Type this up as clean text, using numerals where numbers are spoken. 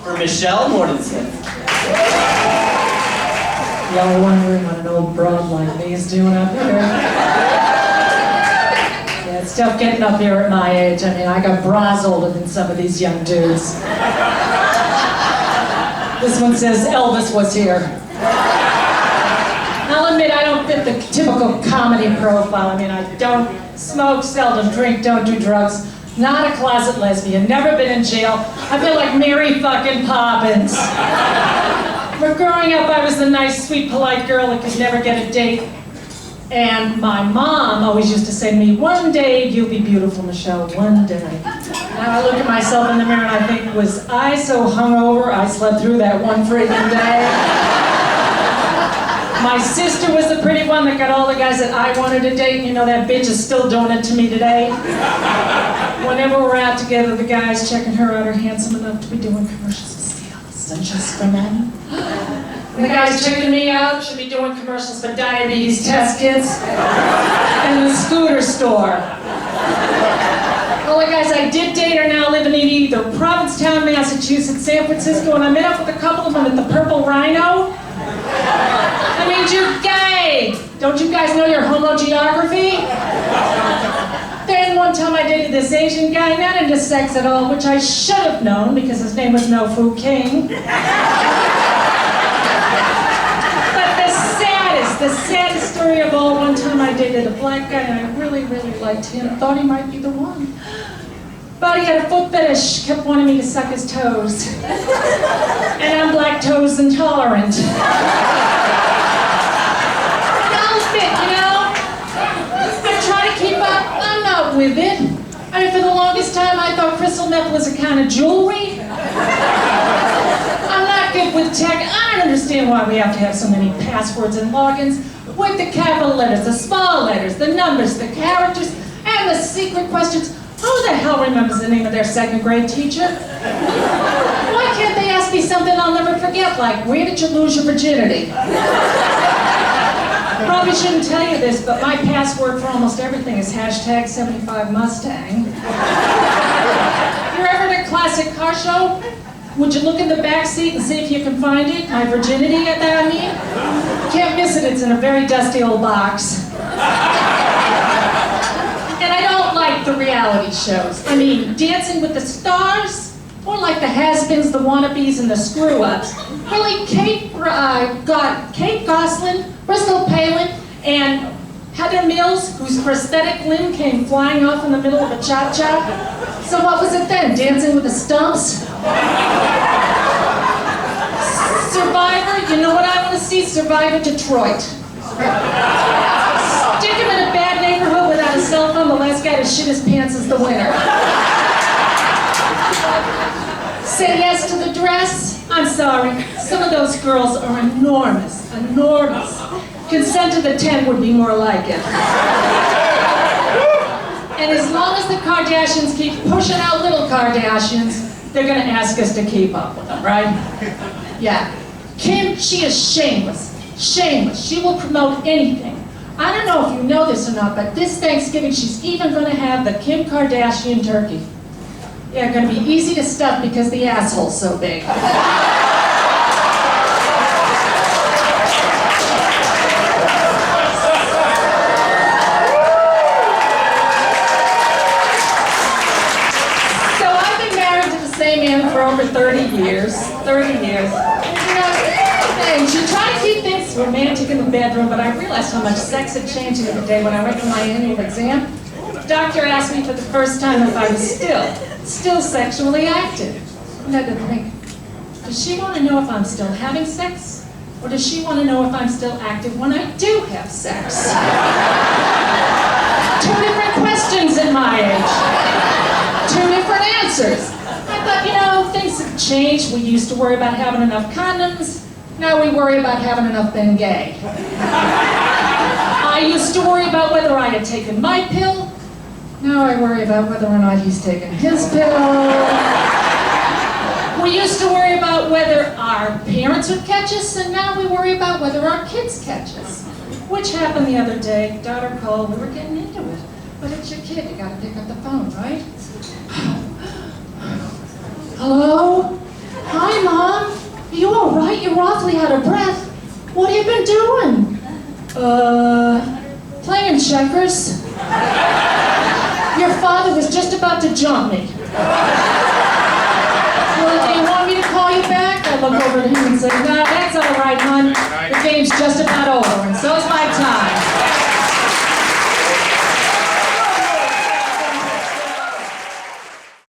for Michele Mortensen. Y'all wondering what an old broad like me is doing up here? Yeah, it's tough getting up here at my age. I mean, I got bras older than some of these young dudes. This one says Elvis was here. I'll admit I don't fit the typical comedy profile. I mean, I don't smoke, seldom drink, don't do drugs. Not a closet lesbian, never been in jail. I feel like Mary fucking Poppins. But growing up, I was the nice, sweet, polite girl that could never get a date. And my mom always used to say to me, one day you'll be beautiful, Michele, one day. Now I look at myself in the mirror and I think, was I so hungover I slept through that one freaking day? My sister was the pretty one that got all the guys that I wanted to date. You know, that bitch is still doing it to me today. Whenever we're out together, the guys checking her out are handsome enough to be doing commercials with Seals and Just for Men. And the guys checking me out should be doing commercials for diabetes test kits and the scooter store. All the guys I did date are now living in either Provincetown, Massachusetts, San Francisco, and I met up with a couple of them at the Purple Rhino. That means you're gay! Don't you guys know your homogeography? Then one time I dated this Asian guy, not into sex at all, which I should have known because his name was No Fu King. The saddest story of all, one time I dated a black guy and I really, really liked him. Thought he might be the one. But he had a foot fetish, kept wanting me to suck his toes. And I'm lactose intolerant. I'll admit, you know, I try to keep up, I'm not with it. I mean, for the longest time I thought crystal meth was a kind of jewelry. I'm not good with tech. I don't understand why we have to have so many passwords and logins with the capital letters, the small letters, the numbers, the characters, and the secret questions. Who the hell remembers the name of their second grade teacher? Why can't they ask me something I'll never forget, like, where did you lose your virginity? Probably shouldn't tell you this, but my password for almost everything is hashtag 75 Mustang. You're ever at a classic car show? Would you look in the back seat and see if you can find it? My virginity, I mean? Can't miss it, it's in a very dusty old box. And I don't like the reality shows. I mean, Dancing with the Stars, or like the has-beens, the wannabes, and the screw-ups. Really, Kate Gosselin, Bristol Palin, and Heather Mills, whose prosthetic limb came flying off in the middle of a cha-cha. So what was it then, Dancing with the Stumps? Survivor, you know what I want to see? Survivor Detroit. Stick him in a bad neighborhood without a cell phone, the last guy to shit his pants is the winner. Say yes to the dress? I'm sorry, some of those girls are enormous, enormous. Consent to the tent would be more like it. And as long as the Kardashians keep pushing out little Kardashians, they're gonna ask us to keep up with them, right? Yeah. Kim, she is shameless. Shameless. She will promote anything. I don't know if you know this or not, but this Thanksgiving she's even gonna have the Kim Kardashian turkey. Yeah, gonna be easy to stuff because the asshole's so big. For over 30 years. 30 years. You know, and she tried to keep things romantic in the bedroom, but I realized how much sex had changed the other day when I went to my annual exam. The doctor asked me for the first time if I was still sexually active. And I had to think, does she want to know if I'm still having sex? Or does she want to know if I'm still active when I do have sex? Two different questions at my age. Two different answers. I thought, you know, things have changed. We used to worry about having enough condoms. Now we worry about having enough Bengay. I used to worry about whether I had taken my pill. Now I worry about whether or not he's taken his pill. We used to worry about whether our parents would catch us, and now we worry about whether our kids catch us. Which happened the other day. Daughter called, we were getting into it. But it's your kid, you gotta pick up the phone, right? Hello? Hi, all right? You're awfully out of breath. What have you been doing? Playing checkers. Your father was just about to jump me. Well, do you want me to call you back? I look over at him and say, no, that's all right, hon. The game's just about